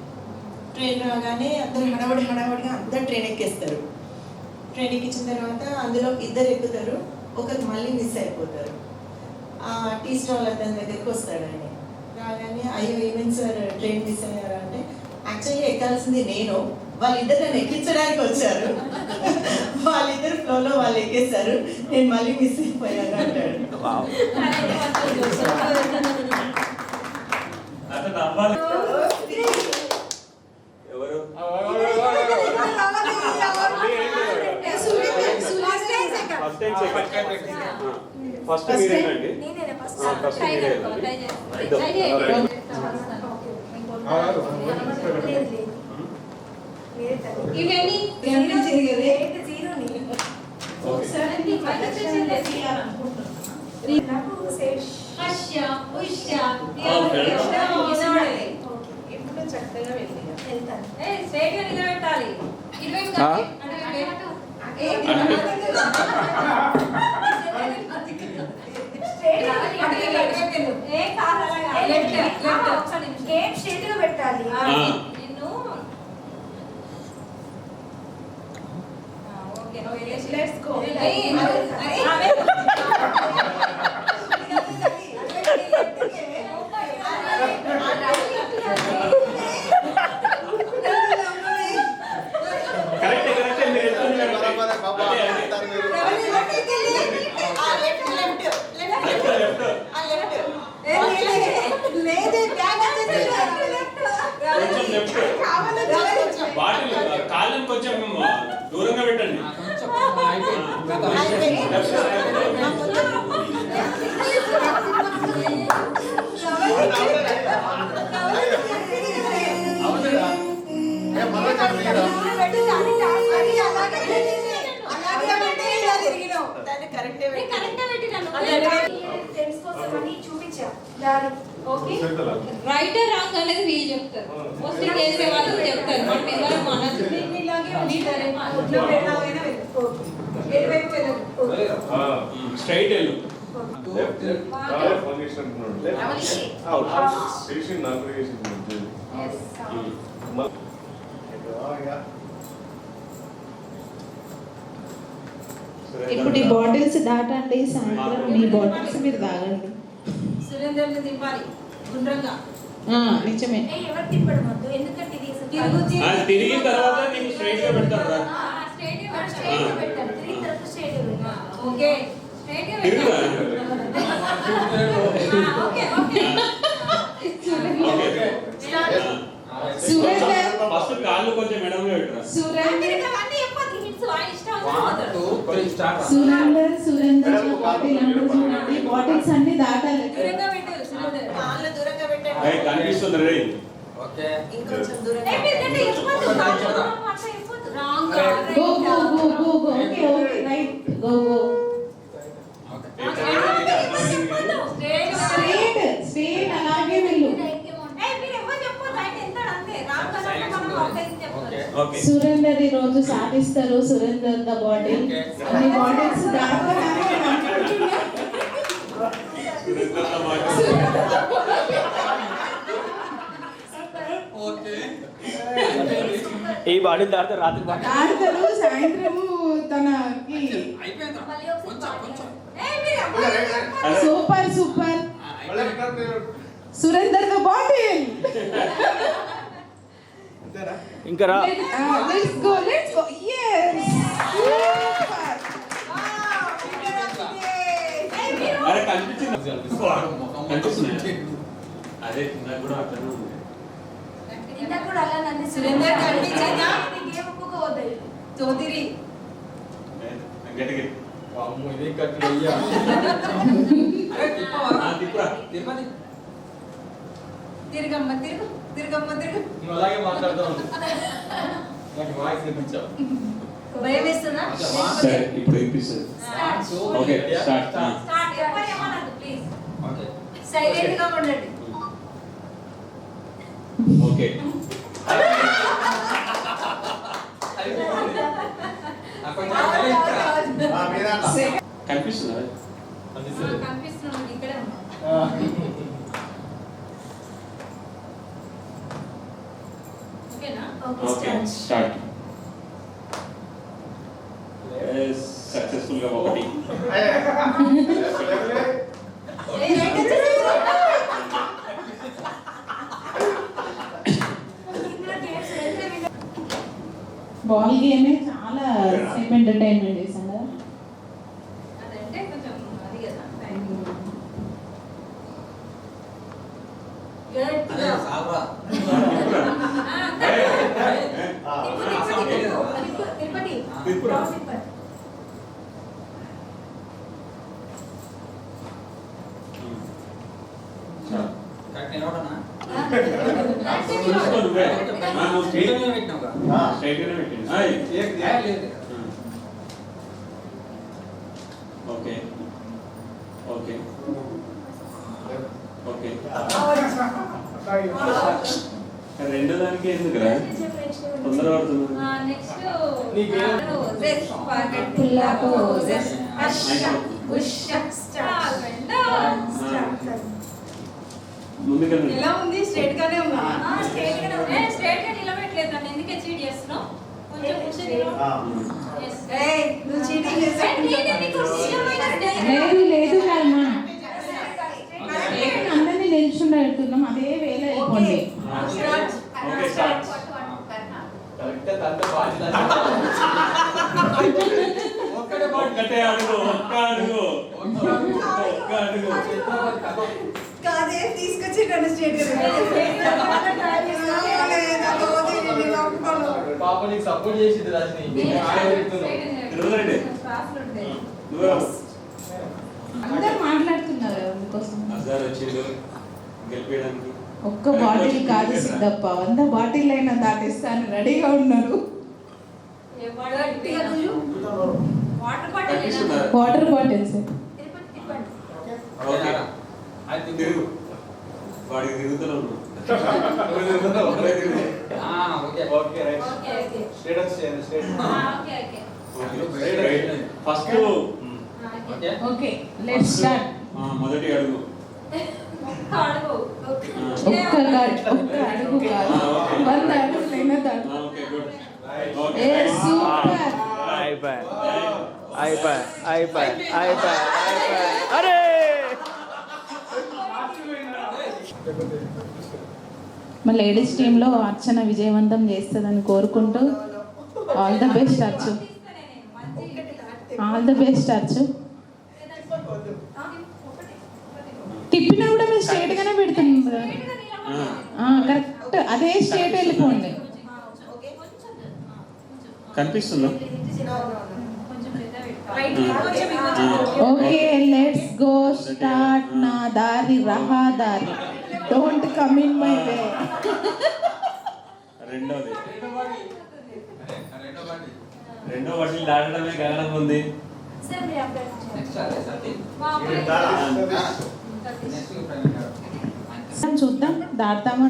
ట్రైన్ రాగానే అందరూ హడావడిగా అందరు ట్రైన్ ఎక్కేస్తారు. ట్రైన్ ఎక్కించిన తర్వాత అందులో 2 ఎక్కుతారు, ఒకరు మళ్ళీ మిస్ అయిపోతారు. ఆ టీ స్టాల్ అతని దగ్గరికి వస్తాడు. ఆయన రాగానే అయ్యో ఏమైంది సార్ ట్రైన్ మిస్ అయ్యారా అంటే, యాక్చువల్లీ ఎక్కాల్సింది నేను, వాళ్ళిద్దరు నన్ను ఎక్కించడానికి వచ్చారు, వాళ్ళిద్దరు ఫ్లోలో వాళ్ళు ఎక్కేశారు, నేను మళ్ళీ మిస్ అయిపోయాను అంటాడు. ఫస్ట్ మీరేనండి. ఇవన్నీ ఇప్పుడు చక్కగా వెళ్తాను. పెట్టాలి. గేమ్ స్ట్రేట్ గా పెట్టాలి. Let's go. కాళ్ళని కొంచెం దూరంగా పెట్టండి. రైటర్ రాంగ్ అనేది వీళ్ళు చెప్తారు, పోస్టింగ్ చేసే వాళ్ళు చెప్తారు, మనం ఎవరు అనదు. స్ట్రైట్ వెళ్ళు. ఇప్పుడు ఈ బాటిల్స్ దాటండి, సాయంత్రం మీ బాటిల్స్ మీరు తాగండి. సురేందర్ని దింపాలి గుండ్రంగా. నిజమే. ఎవరు తిప్పడం వద్దు, ఎందుకంటే తిరిగిన తర్వాత నీకు స్ట్రైట్ గా పెడతారు. ఓకే ఫస్ట్ కాళ్ళు కొంచెం మెడలో పెట్టరా. సురేందర్ బాటిల్ అంటే చూడండి, బాటిల్స్ అన్ని దాటాలి. కనిపిస్తుంది రే. ఇంకొంచెం దూరంగా go go go go go. Okay okay right go go. Straight అలాగే వెళ్ళు. ఓకే సురేందర్ ఈ రోజు సాధిస్తారు. సురేందర్ ద బాడీ అన్ని బాడీస్ ఈ బాడీ దాడితే రాత్రి ఆడతారు. సాయంత్రము తనకి super super Surender the bottle. ఇంకా రా. లెట్స్ గో yes అరే కనిపించింది అదే నాకు కూడా అట్లనే ఉంది. ఇందాక కూడా అలా నన్ను సురేందర్ కనిపించిందా? గేమ్ ఒప్పుకోవద్దు చౌదరి గట్టిగా అమ్మో ఇదే కట్టి అయ్యా తిప్పురా తిరగమ్మ తిరుగు తిరగమ్మ తిరుగు. నువ్వు అలాగే మాట్లాడతావు నాకు వాయిస్ వినిపించావు భయం వేస్తుందా? సరే ఇప్పుడు వినిపిస్తుంది. Okay start. స్టార్ట్ ఎవరు ఏమనదు ప్లీజ్ ఓకే సైలెంట్ గా ఉండండి. ఓకే కనిపిస్తుందా? కనిపిస్తున్నాడు ఇక్కడే ఉన్నా. ఓకేనా? Okay start. సక్సెస్ఫుల్ గా ఒకటి బాల్ గేమ్ చాలా సేపు ఎంటర్టైన్మెంట్ చేశాను కదా. అదంటే కొంచెం అది కదా టైం. ఓకే ఓకే ఓకే రెండో దానికి ఎందుకురా తొందర పడుతుంది. నెక్స్ట్ ముందుకెళ్ళి ఎలా ఉంది? స్ట్రైట్ గానే ఉందా? స్ట్రైట్ గా నిలబెట్టలేదు నన్ను ఎందుకే చీట్ చేస్తున్నావు కొంచెం నువ్వు చీటింగ్ చేసావు. లేదు లేదు కల్మా అందరినీ నిల్చుండెడుతున్నాం అదే వేళ వెళ్ళిపోండి. Okay start. కరెక్ట్ తంత బాధ్యత ఒక్కటే అడుగు ఒక్క అడుగు ఒక్క అడుగు కాదే తీసుకొచ్చి నన్ను స్ట్రైట్ పాప నీకు సపోర్ట్ చేసింది రజని తిరుగుతారండి అందరు మాట్లాడుతున్నారు అందుకోసం. అజార్ వచ్చిండు గెలిపేయడానికి. ఒక్క బాటిల్ కాదు సిద్ధప్ప 100 బాటిల్ అయినా దాటిస్తాను రెడీగా ఉన్నారు. Water bottle water bottles okay తిరుగు వాడికి తిరుగుతూనే ఉన్నాడు. ఓకే రైట్ స్టేటస్ చేయండి ఫస్ట్ ఓకే లెట్స్ స్టార్ట్. మొదటి అడుగు ఒక్క అడుగు కాదు 100 అడుగులైనా దాటి. ఓకే గుడ్ ఏ సూపర్. అయిపోయి అరే మా లేడీస్ టీంలో అర్చన విజయవంతం చేస్తుందని కోరుకుంటూ all the best Archu. All the best Archu. తిప్పినా కూడా మీరు స్ట్రైట్ గానే పెడుతున్నారు. కరెక్ట్ అదే స్ట్రైట్ వెళ్ళిపోండి. కనిపిస్తుందా? Okay let's go start. నా దారి రహదారి don't come in my way. రెండో వాటిని దాటడమే గగనం ఉంది. చూద్దాం దాటామా.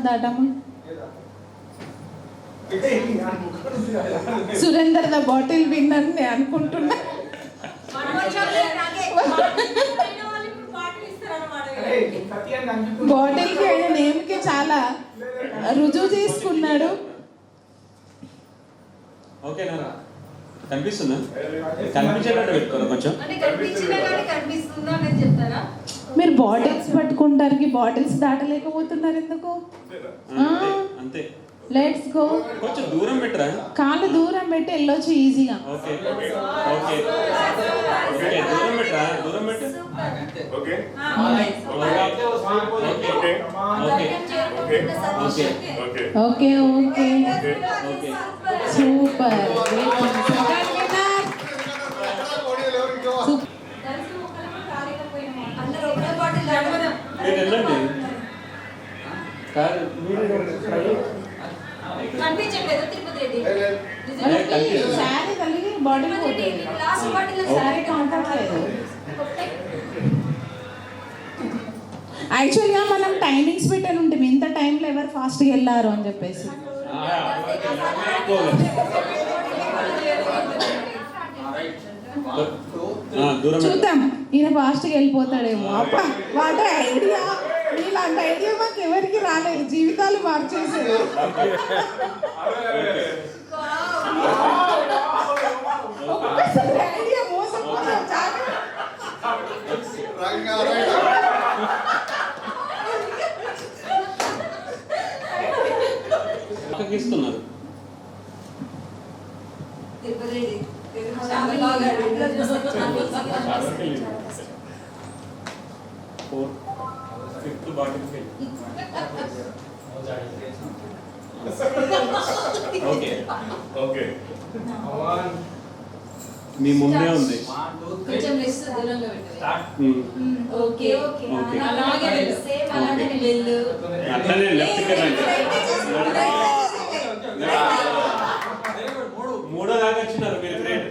సురేందర్ ద బాటిల్ విన్ అని నేను అనుకుంటున్నా. బాటిల్కి ఆయన నేమ్కి చాలా రుజువు చేసుకున్నాడు. ఓకేనా? కనిపిస్తుందా? కనిపించేటట్టు పెట్టుకోరా కొంచెం. మీరు బాటిల్స్ పట్టుకుంటారు, బాటిల్స్ దాటలేకపోతున్నారు ఎందుకు? అంతే. Let's go. కొంచెం దూరం పెట్టరా. కాళ్ళు దూరం పెట్టి వెళ్ళొచ్చు ఈజీగా. ఓకే ఓకే ఓకే, దూరం పెట్టరా, దూరం పెట్టు. Okay okay okay super. వెళ్ళండి. శారీ కలిగి బాడీ శారీ కాంటాక్ట్. యాక్చువల్గా మనం టైమింగ్స్ పెట్టాను ఉంటుంది, ఇంత టైంలో ఎవరు ఫాస్ట్గా వెళ్ళారు అని చెప్పేసి. చూద్దాం ఈయన ఫాస్ట్గా వెళ్ళిపోతాడేమో. అప్ప వాట ఐడియా, ఇలాంటి ఐడియా మాకు ఎవరికి రాలేదు, జీవితాలు మార్చేసారు. ఒక్కొక్కసారి ఐడియా మోసపోతాం. ఇస్తున్నారు. ఓకే మీ ముందే ఉంది. అట్లనే లెఫ్ట్ మూడో దాకా వచ్చినారు మీరు. గ్రేట్.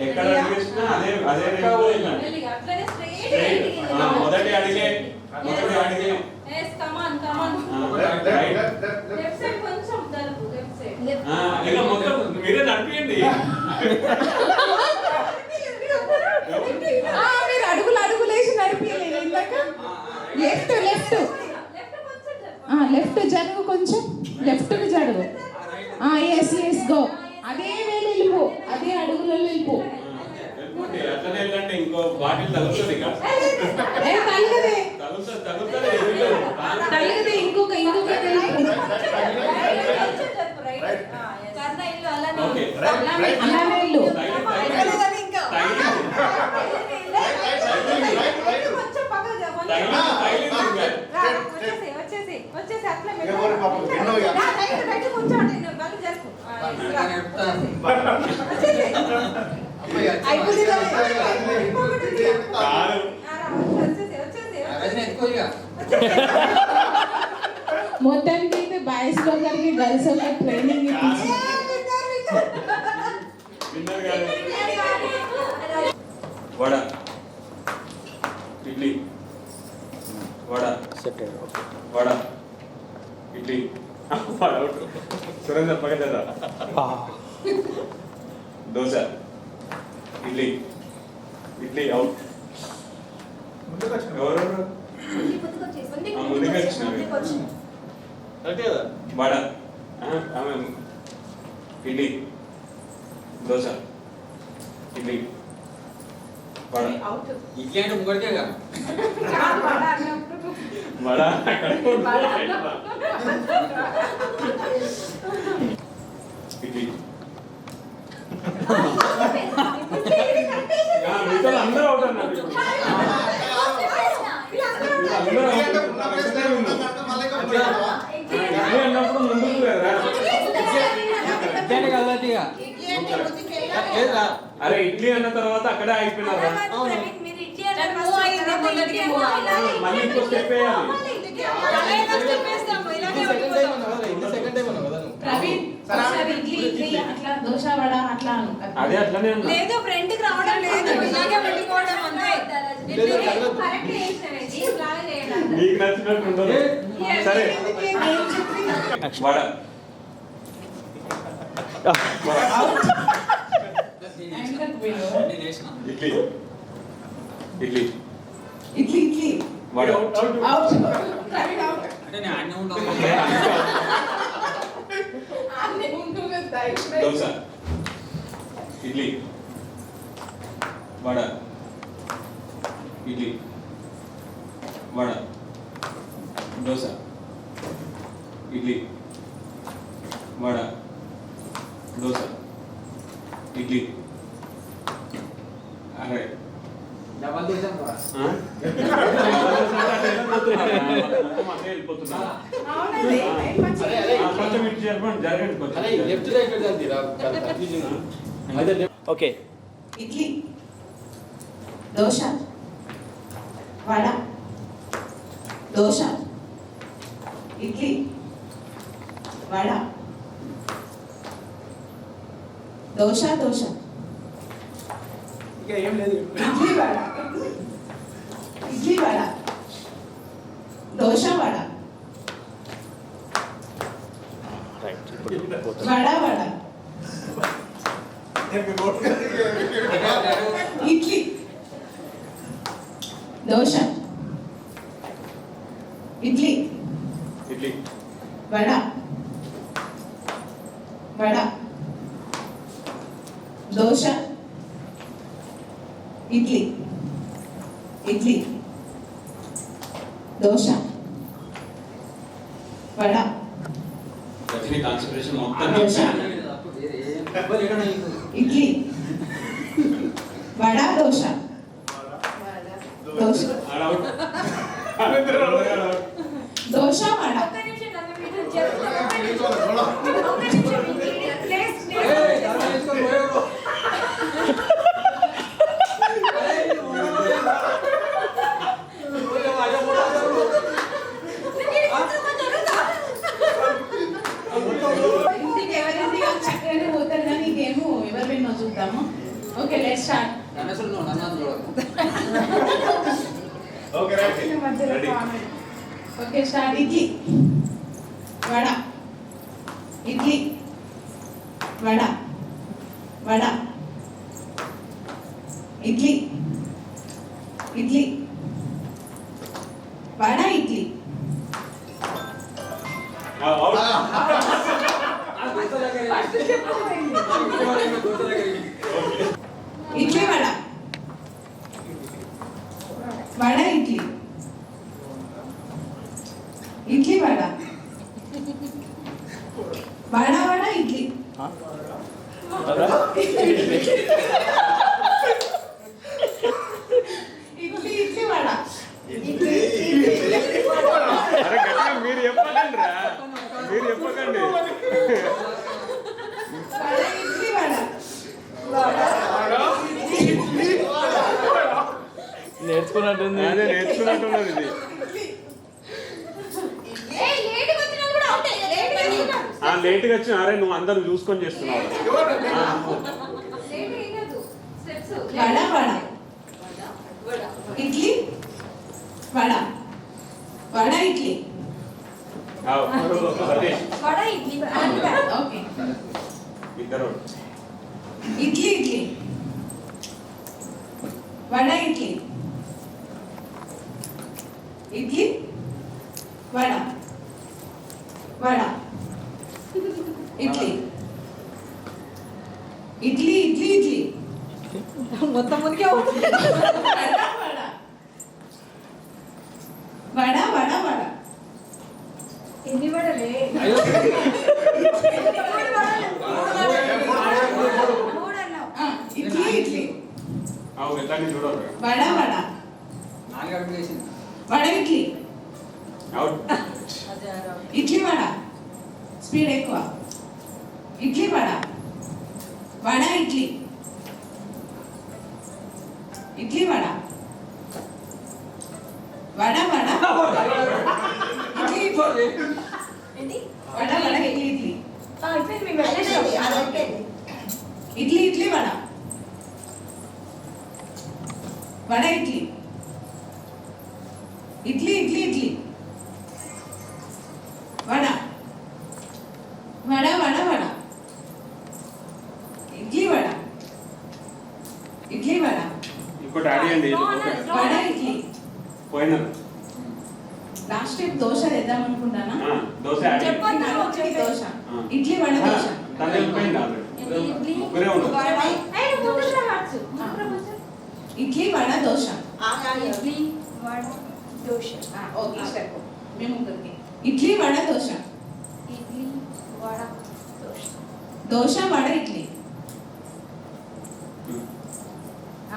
ఎక్కడ అడిగేసినా అదే అదే మొదటి అడిగే మీరే నడిపియండి. మీరు అడుగులు అడుగులేసి నడిపియలేదు ఇందాక. లెఫ్ట్ లెఫ్ట్ లెఫ్ట్ జరుగు, కొంచెం లెఫ్ట్కి జరుగు. Yes yes go. అదే వేలు వెళ్ళిపో, అదే అడుగులలో వెళ్ళిపో. అట్లనే వెళ్ళండి. ఇంకో బాటిల్ తగులుతుంది. తల్లిదే ఇంకొక ఇంకొక అలానే ఇల్లు. మొత్తానికి అయితే బాయ్స్ లో గారికి గర్ల్స్ ఒక ట్రైనింగ్ ఇప్పించి వడ ఇడ్లీ వడ వడ ఇడ్లీ సురేందర్ పక్కన దోశ ఇడ్లీ ఇడ్లీ అవుట్. ఎవరెవరు ముందుకు వచ్చిన వడ ఇడ్లీ దోశ ఇడ్లీ ఇడ్లీ అంటే ముగ్గడికే కదా వడ ఇడ్లీ మీతో అందరూ అవుట్ అన్నారు ఇప్పుడు. ఇడ్లీ అన్నప్పుడు ముందుకు కదా అరే ఇడ్లీ అన్న తర్వాత అక్కడే అయిపోయినారా మళ్ళీ ఇంకో స్టెప్ వేయాలి అదే అట్లనే ఉన్నా లేదు ఫ్రంట్ కి రావడం లేదు ఇలాగే పెట్టుకోవడం అంతే కరెక్ట్ చేసినవేది ఇలాగే చేయడం నీకు నచ్చినట్టు ఉండదు సరే వడ ఇడ్లీ ఇడ్లీ ఇడ్లీ ఇడ్లీ వడ అవుట్ అంటే నేను అన్నీ ఉంటాను దోశ ఇడ్లీ వడ ఇడ్లీ వడ దోశ ఇడ్లీ వడ దోశ ఇడ్లీ అరే డబల్ చేసాం కొంచెం ఇటు చెప్పండి జరగండి కొంచెం left right confusion okay idli dosa vada dosa idli vada dosa dosa ఇంకా ఏం లేదు ఇడ్లీ వడ ఇడ్లీ వడ దోశ వడ వడ వడ ఇడ్లీ దోశ ఇడ్లీ ఇడ్లీ వడ వడ దోశ ఇడ్లీ ఇడ్లీ దోశ వడ రజనీ కాన్సంట్రేషన్ మొత్తం దోశ ఇడ్లీ వడ దోశ దోశ దోశ వడ ఇంటికి ఎవరింటికి చక్కగానే పోతారు కానీ ఇంకేమో ఎవరు విన్నో చూద్దాము okay let's start okay start idli vada idli vada vada idli idli vada idli idli vada vada idli idli vada vada vada idli idli idli vada అరే గట్టిగా మీరు చెప్పకండి రా మీరు చెప్పకండి వడ ఇడ్లీ వడ నేర్చుకున్నట్టుంది అదే నేర్చుకున్నట్టున్నది ఇది లేట్గా వచ్చిన అరే నువ్వు అందరూ చూసుకొని చేస్తున్నావు వడ వడ ఇడ్లీ వడ వడ ఇడ్లీ వడ ఇడ్లీ ఓకే ఇద్దరు ఇడ్లీ ఇడ్లీ వడ ఇడ్లీ ఇడ్లీ వడ వడ ఇడ్లీ ఇడ్లీ ఇడ్లీ ఇడ్లీ మొత్తం మునిగే అవుతుంది. వడ వడ వడ ఎన్ని వడలే? ఇడ్లీ ఇడ్లీ చూడాలి వడ వడ వడ ఇడ్లీ ఇడ్లీ వడ స్పీడ్ ఎక్కువ ఇడ్లీ వడ వడ ఇడ్లీ ఇడ్లీ వడ వడ వడ ఇడ్లీ ఏంటి? వడ వడ ఇడ్లీ ఇడ్లీ అయిపోయింది, మేము వెళ్ళేసాం. ఇడ్లీ ఇడ్లీ వడ వడ ఇడ్లీ ఇడ్లీ ఇడ్లీ ఇడ్లీ వడ వడ వడ వడ ఇడ్లీ వడ ఇడ్లీ వడ ఇంకోటి అడిగండి వడ ఇడ్లీ పోయినా లాస్ట్ టైం దోశ తెద్దాం అనుకుంటానా దోశ చెప్పండి దోశ ఇడ్లీ వడ దోశ తను వెళ్ళిపోయింది ఆల్రెడీ ముగ్గురే ఉండదు ఇడ్లీ వడ దోశ ఇడ్లీ వడ దోశ. ఓకే స్టెప్ మేము ముగ్గురికి ఇడ్లీ వడ దోశ ఇడ్లీ వడ దోశ. దోశ వడ ఇడ్లీ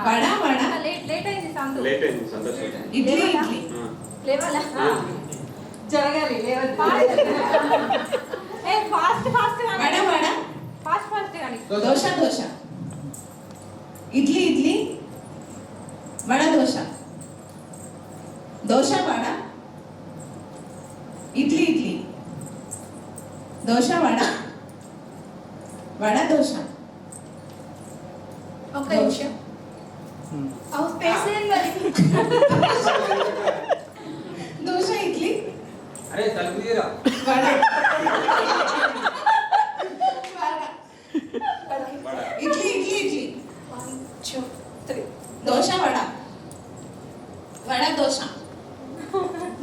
వడ వడ లేట్ అయింది సందు. లేట్ అయింది సంతోషం ఇడ్లీ ఇడ్లీ లేవాలా? జరగాలి లేవాలి fast fast vada vada fast fast కానీ దోశ దోశ ఇడ్లీ ఇడ్లీ వడ దోశ దోశ వడ ఇడ్లీ ఇడ్లీ దోశ వడ వడ దోశ ఒక నిమిషం. స్పేస్ లేదు మరి. దోశ ఇడ్లీ అరే తలుపు తీరా వడ ఇడ్లీ ఇడ్లీ ఇడ్లీ 1 2 3 దోశ వడ వడ దోశ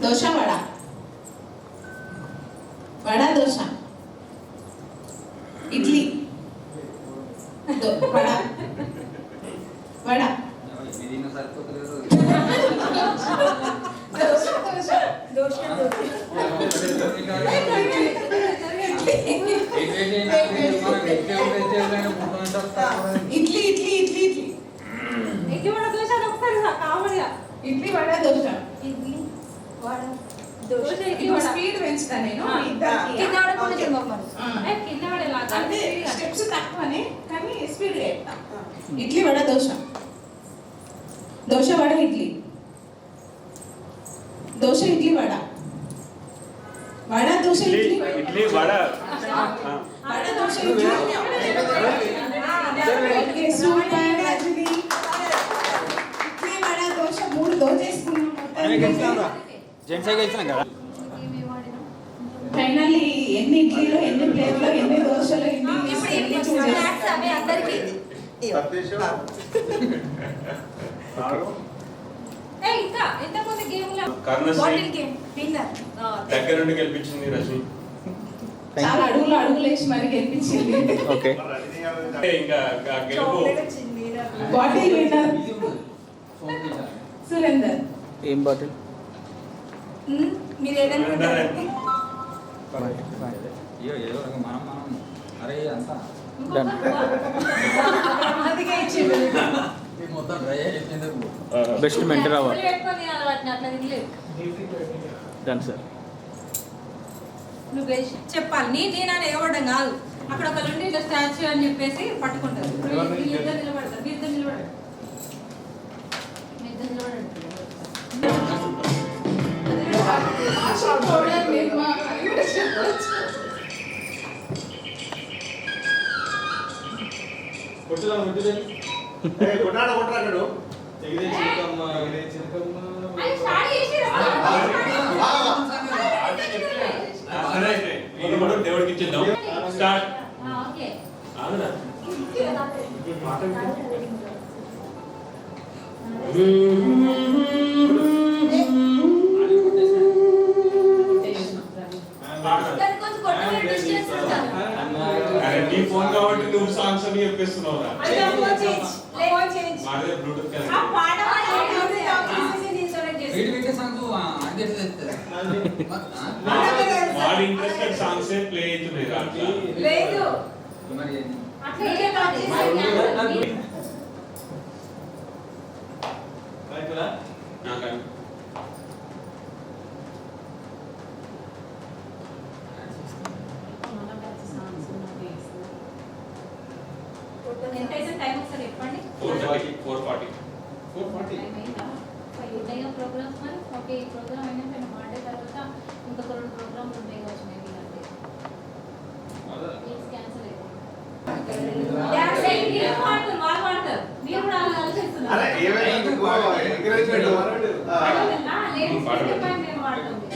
దోశ వడ వడ దోశ ఇడ్లీ వడ వడ దీన్ని సరిపోతలేదు దోశ దోశ దోశ ఇడ్లీ ఇడ్లీ ఇడ్లీ ఇడ్లీ ఇడ్లీ వడ దోశ ఒకసారి కావాలిగా. ఇడ్లీ వడ దోశ ఇడ్లీ వడ దోశ. ఇడ్లీ ఇప్పుడు వడ స్పీడ్ పెంచుతా నేను కింద పడకుండా తినమమ్మా. కింద పడేలా అంటే స్టెప్స్ తక్కువనే కానీ స్పీడ్ చెప్తా ఇడ్లీ వడ దోశ దోశ వడ ఇడ్లీ దోశ ఇడ్లీ వడ వడ దోశ ఇడ్లీ ఇడ్లీ వడ వడ దోశ ఇడ్లీ ఓకే సూపర్ రజని ఇడ్లీ వడ దోశ మూడు దోశ వేసుకున్నాం జెంట్స్ గెలిచినాం కదా ఫైనల్లీ ఎన్ని ఇడ్లీలో ఎన్ని ప్లేట్లో ఎన్ని దోశలు ఎన్ని ఇప్పుడు ఎన్ని స్నాక్స్ అవే అందరికి. ఇంకా ఎంతమంది గేమ్ లో కర్ణశ్రీ బాటిల్ గేమ్ విన్నర్. దగ్గర నుండి గెలిపించింది రజని చాలా అడుగులు అడుగులు వేసి మరి గెలిపించింది ఓకే ఇంకా గెలుపు బాటిల్ విన్నర్ సురేందర్ ఏం బాటిల్ మీరు ఏదైనా మనం అరే అంతా అందుకే ఇచ్చింది మొత్తం డ్రై అయిపోయింది బెస్ట్ మెంటర్ అవ్వాలి పెట్టుకొని అలవాటు అట్లా తినలేదు. డన్ సార్ నువ్వు చెప్పాలి నేను ఎగబడ్డం కాదు అక్కడ ఒక నుండి ఇట్లా స్టాచ్యూ అని చెప్పేసి పట్టుకుంటారు వీళ్ళిద్దరు నిలబడతారు వీళ్ళిద్దరు నిలబడరు వీళ్ళిద్దరు నిలబడండి కొట్టాడు దేవుడికి ఇచ్చేద్దాం స్టార్ట్ నీ ఫోన్ కాబట్టి నువ్వు సాంగ్స్ అని చెప్పేస్తున్నావు మాదే బ్లూటూత్ ఆ పాట వీడి పెట్టే సాంగ్స్ అంటే వాడి ఇంట్రెస్టెడ్ సాంగ్స్ ప్లే అవుతున్నాయి దాంట్లో. లేదు మరి అట్లా ఇదే పాట నాకని ఎంత అయితే టైం ఒకసారి చెప్పండి 440 ప్రోగ్రామ్స్ మరి ఓకే ఈ ప్రోగ్రామ్ అయినాక మాడే తర్వాత ఇంకొక 2 ప్రోగ్రామ్లు ఉంటాయి కావచ్చు మేబీ అంటే ప్లీజ్ క్యాన్సిల్ డాన్స్ ఏంటి పాడతారు వాళ్ళు పాడతారు మీరు కూడా అలా ఆలోచిస్తున్నారు అరే ఏమైనా ఎంకరేజ్మెంట్ లేడీస్ చెప్పండి నేను పాడుతుంది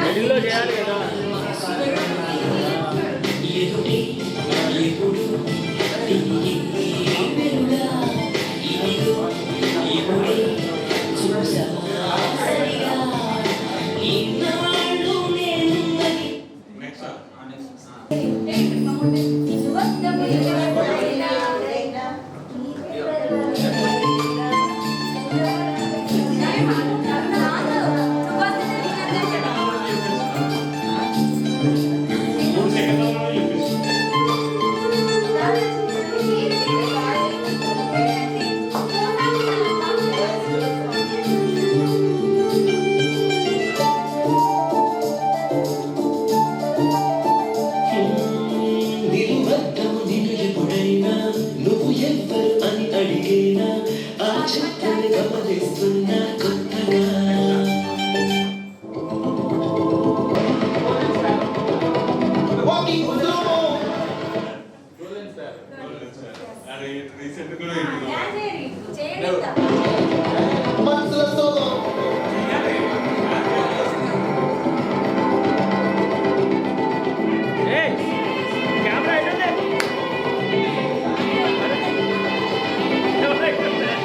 మిడిల్లో చేయాలి కదా. రీసెంట్ కూడా కెమెరా ఎట్టుంది?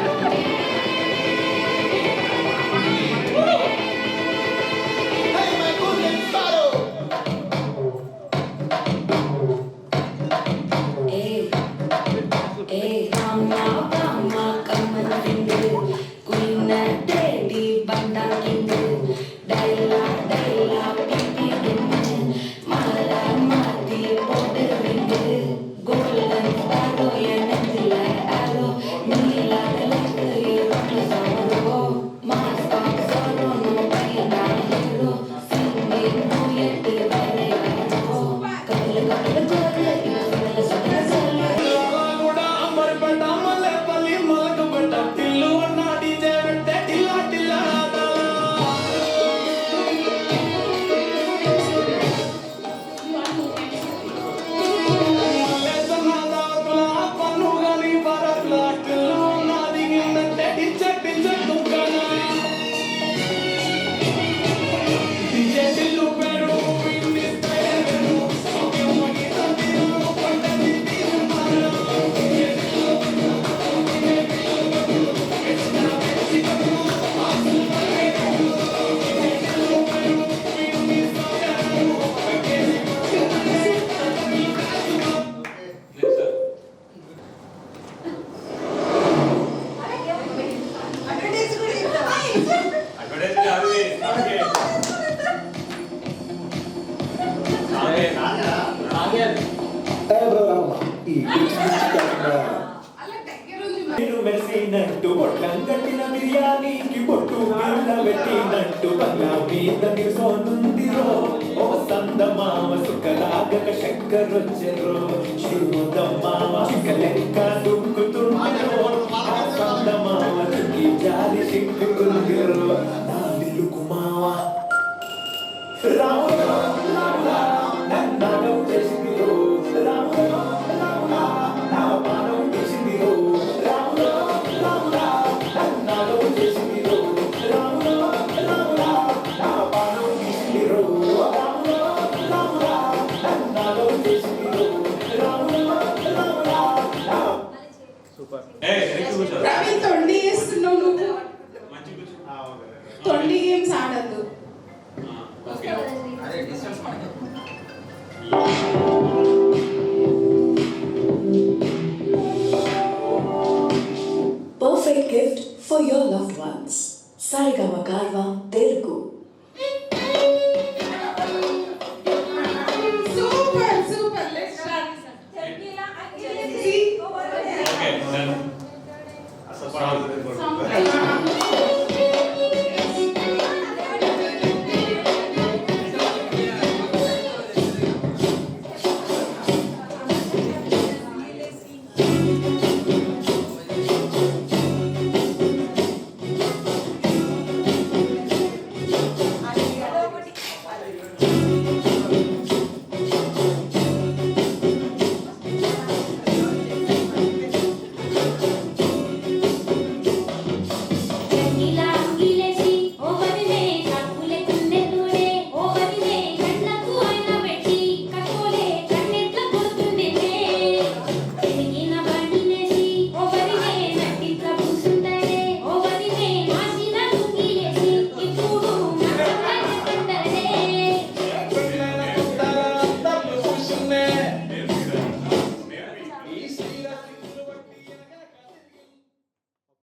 మెరిసినట్టు బొట్టంగట్టిన బిర్యానీకి బొట్టు బిళ్ళ పెట్టినట్టు బంగ్లా మీద నిల్సోనుందిరో ఓ సందమామ సుఖలాగక శంకరొచ్చెరో శ్రీముదమ్మామ చిక్కలెక్క దుక్కుతుందిరో ఆ సందమామ చుక్కి జారి సిక్కుకుందిరో నా నిలుకు మావ రాముడా రాముడా నన్నగం చేసిందిరో రాముడా రాముడా నా పానం చేసిందిరో రాముడా రాముడా నన్నగం చేసిందిరో రాముడా రాముడా నా పానం చేసిందిరో రాముడా రాముడా నన్నగం చేసిందిరో రాముడా రాముడా సూపర్ ప్రవీణ్ తొండి చేస్తున్నావు నువ్వు తొండి గేమ్స్ ఆడద్దు okay Perfect gift for your loved ones. Sarigama Karva